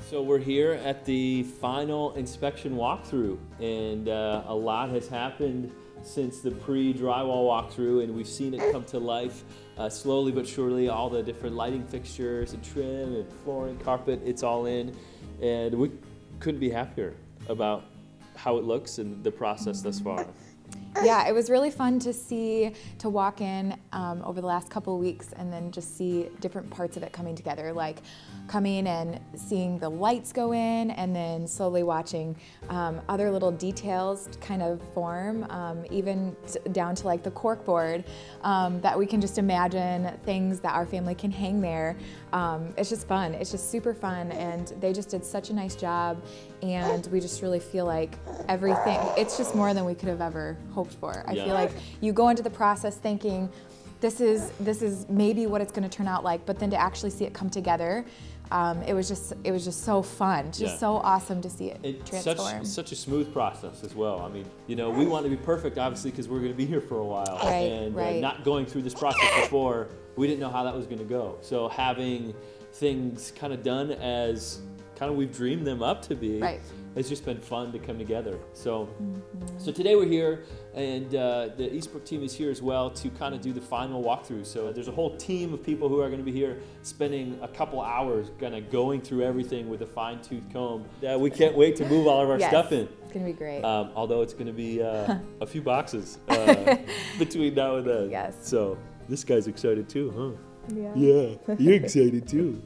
So we're here at the final inspection walkthrough, and a lot has happened since the pre-drywall walkthrough, and we've seen it come to life slowly but surely. All the different lighting fixtures and trim and flooring, carpet, it's all in, and we couldn't be happier about how it looks and the process thus far. Yeah, it was really fun to walk in over the last couple of weeks and then just see different parts of it coming together, like coming and seeing the lights go in and then slowly watching other little details kind of form, even down to like the cork board, that we can just imagine things that our family can hang there. It's just fun. It's just super fun, and they just did such a nice job, and we just really feel like everything, it's just more than we could have ever hoped for. I feel like you go into the process thinking this is maybe what it's going to turn out like, but then to actually see it come together, it was just so fun, just so awesome to see it transform. Such a smooth process as well. I mean, you know, we want to be perfect, obviously, because we're going to be here for a while, and not going through this process before, we didn't know how that was going to go. So having things kind of done as kind of we've dreamed them up to be. It's just been fun to come together. So, so today we're here, and the Eastbrook team is here as well to kind of do the final walkthrough. So there's a whole team of people who are going to be here spending a couple hours kind of going through everything with a fine-tooth comb. We can't wait to move all of our stuff in. It's going to be great. Although it's going to be a few boxes between now and then. So this guy's excited too, huh? Yeah, you're excited too.